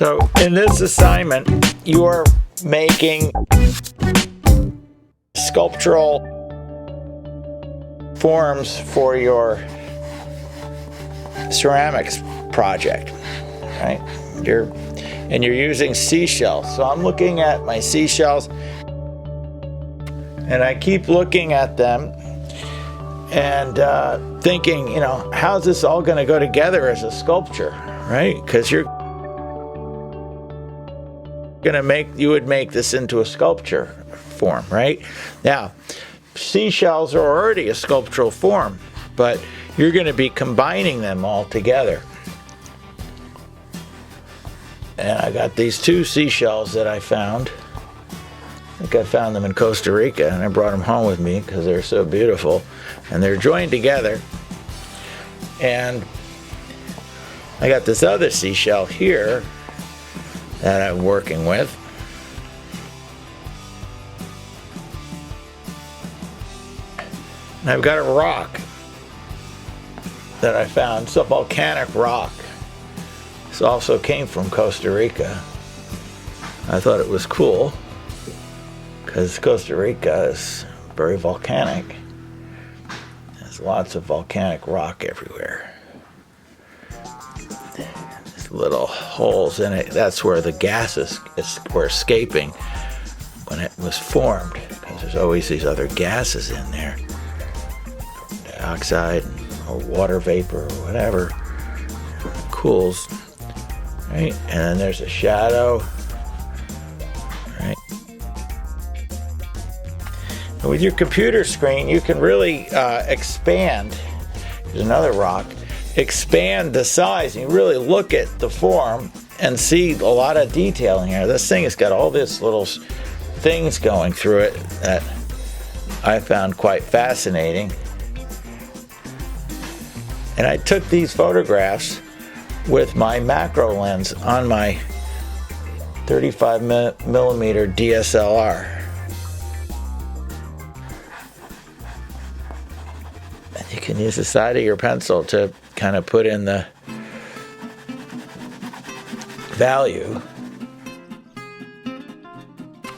So in this assignment, you are making sculptural forms for your ceramics project, right? You're using seashells. So I'm looking at my seashells and I keep looking at them and thinking, you know, how's this all going to go together as a sculpture, right? Because you're you would make this into a sculpture form, right? Now, seashells are already a sculptural form, but you're going to be combining them all together. And I got these two seashells that I found. I think I found them in Costa Rica, and I brought them home with me because they're so beautiful. And they're joined together. And I got this other seashell here that I'm working with. And I've got a rock that I found. It's a volcanic rock. This also came from Costa Rica. I thought it was cool because Costa Rica is very volcanic. There's lots of volcanic rock everywhere. There's little holes in it. That's where the gases were escaping when it was formed, because there's always these other gases in there. Dioxide or water vapor or whatever. It cools. Right? And then there's a shadow. Right? And with your computer screen, you can really expand. There's another rock. Expand the size. And you really look at the form and see a lot of detail in here. This thing has got all these little things going through it that I found quite fascinating. And I took these photographs with my macro lens on my 35 millimeter DSLR. And you can use the side of your pencil to kind of put in the value.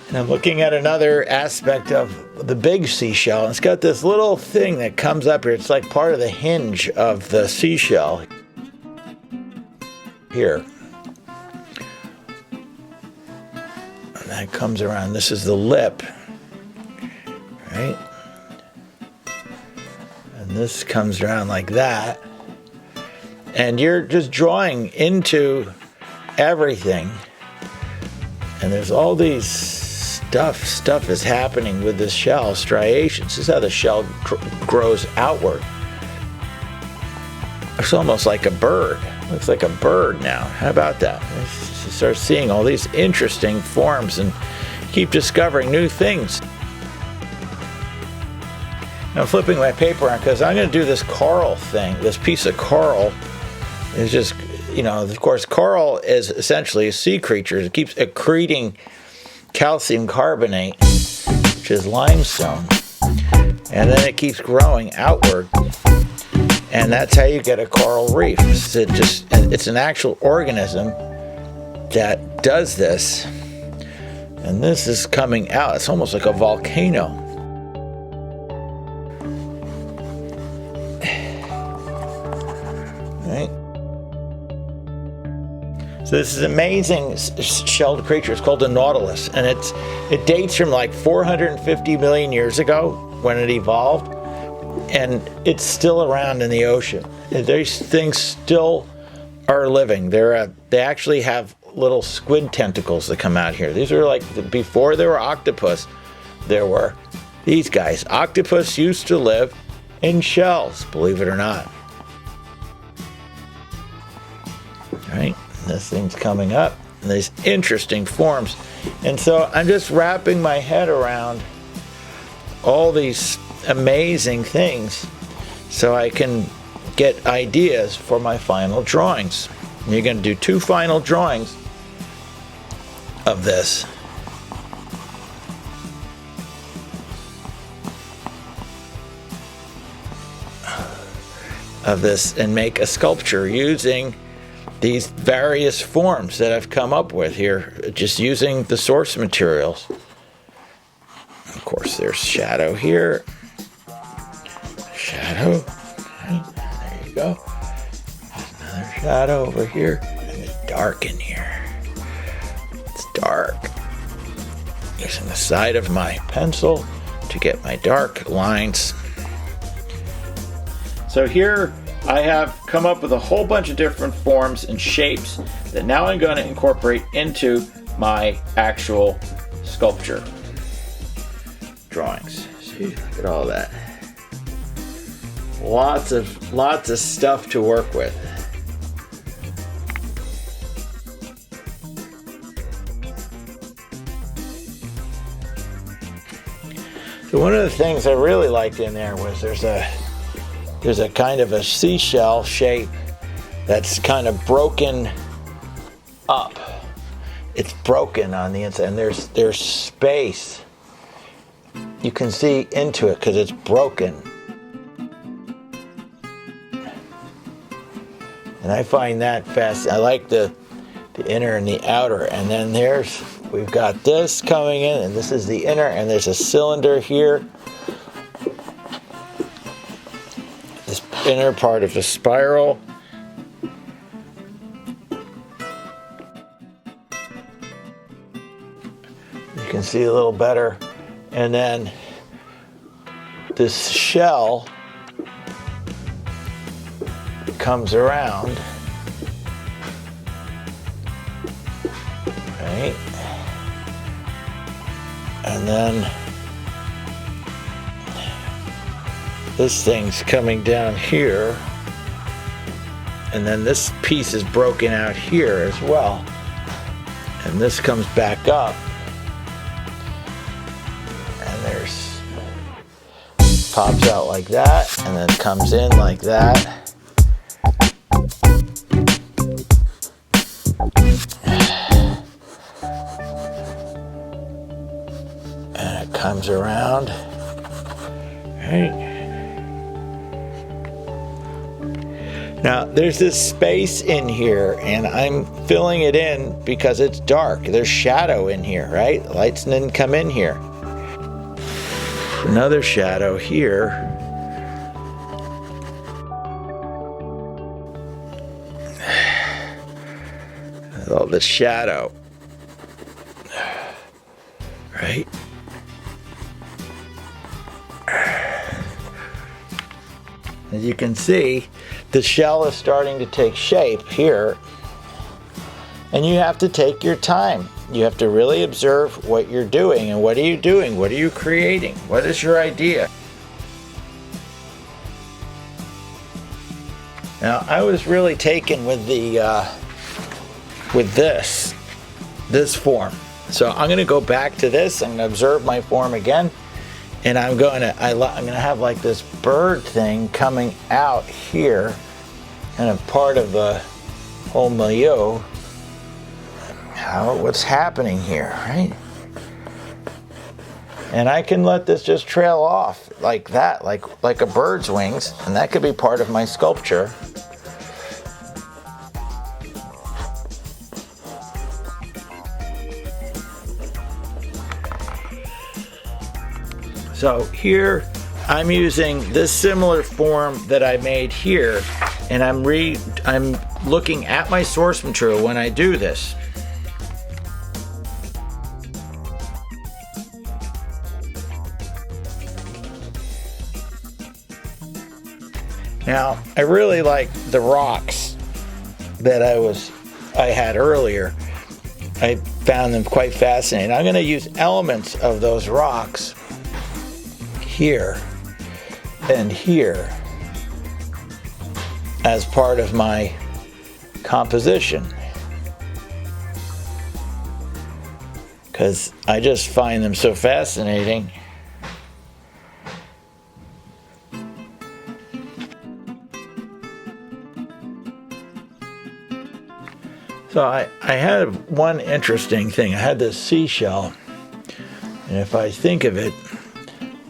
And I'm looking at another aspect of the big seashell. It's got this little thing that comes up here. It's like part of the hinge of the seashell here. And that comes around. This is the lip, right? And this comes around like that. And you're just drawing into everything. And there's all these stuff is happening with this shell, striations. This is how the shell grows outward. It's almost like a bird. Looks like a bird now. How about that? You start seeing all these interesting forms and keep discovering new things. Now I'm flipping my paper around because I'm going to do this coral thing. This piece of coral is just, you know, of course, coral is essentially a sea creature. It keeps accreting calcium carbonate, which is limestone, and then it keeps growing outward. And that's how you get a coral reef. It's an actual organism that does this. And this is coming out. It's almost like a volcano. Right? So this is an amazing shelled creature. It's called a nautilus. And it dates from like 450 million years ago when it evolved. And it's still around in the ocean. These things still are living. They actually have little squid tentacles that come out here. These are like, before there were octopus, there were these guys. Octopus used to live in shells, believe it or not. Right? This thing's coming up in these interesting forms. And so I'm just wrapping my head around all these amazing things so I can get ideas for my final drawings. And you're going to do two final drawings of this. And make a sculpture using these various forms that I've come up with here, just using the source materials. Of course, there's shadow here. Shadow. There you go. Another shadow over here. And it's dark in here. It's dark. Using the side of my pencil to get my dark lines. So here I have come up with a whole bunch of different forms and shapes that now I'm going to incorporate into my actual sculpture drawings. See, look at all that. Lots of stuff to work with. So one of the things I really liked in there was there's a kind of a seashell shape that's kind of broken up. It's broken on the inside, and there's space. You can see into it because it's broken. And I find that fast. I like the inner and the outer. And then we've got this coming in, and this is the inner, and there's a cylinder here. This inner part of the spiral. You can see a little better. And then this shell comes around, right? And then this thing's coming down here, and then this piece is broken out here as well, and this comes back up, and there's pops out like that, and then comes in like that. And it comes around, right? Now there's this space in here, and I'm filling it in because it's dark. There's shadow in here, right? The lights didn't come in here. Another shadow here. All the shadow, right? As you can see, the shell is starting to take shape here, and you have to take your time. You have to really observe what you're doing, and what are you doing? What are you creating? What is your idea? Now, I was really taken with this form. So I'm going to go back to this. I'm going to observe my form again, and I'm going to have like this bird thing coming out here, kind of part of the whole milieu. What's happening here, right? And I can let this just trail off like that, like a bird's wings, and that could be part of my sculpture. So here I'm using this similar form that I made here, and I'm looking at my source material when I do this. Now, I really like the rocks that I had earlier. I found them quite fascinating. I'm going to use elements of those rocks here and here as part of my composition, because I just find them so fascinating. So I had one interesting thing. I had this seashell, and if I think of it,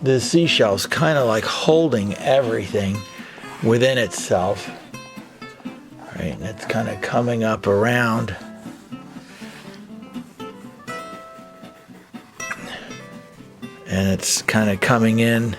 this seashell's kind of like holding everything within itself, Right, and it's kind of coming up around. And it's kind of coming in.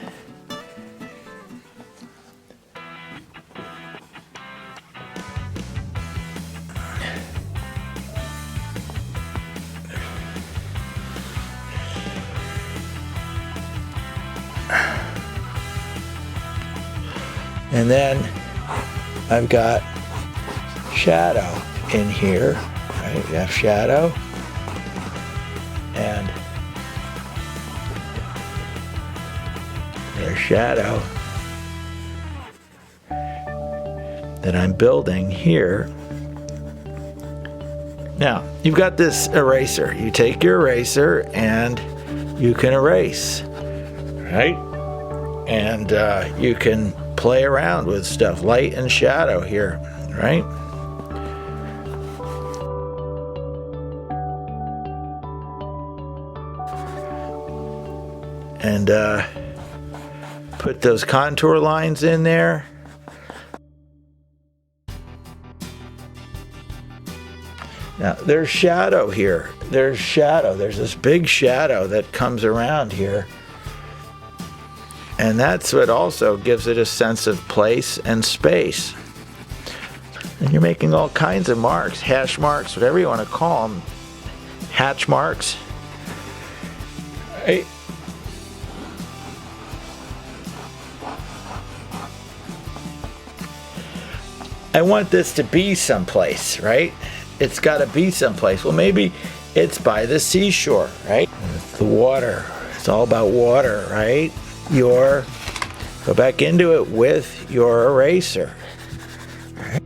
And then I've got shadow in here, right? We have shadow, and there's shadow that I'm building here. Now, you've got this eraser. You take your eraser and you can erase, right? And you can play around with stuff, light and shadow here, right? And put those contour lines in there. Now, there's shadow here. There's shadow. There's this big shadow that comes around here. And that's what also gives it a sense of place and space. And you're making all kinds of marks, hash marks, whatever you want to call them, hatch marks. Right? I want this to be someplace, right? It's got to be someplace. Well, maybe it's by the seashore, right? It's the water. It's all about water, right? Go back into it with your eraser. Right?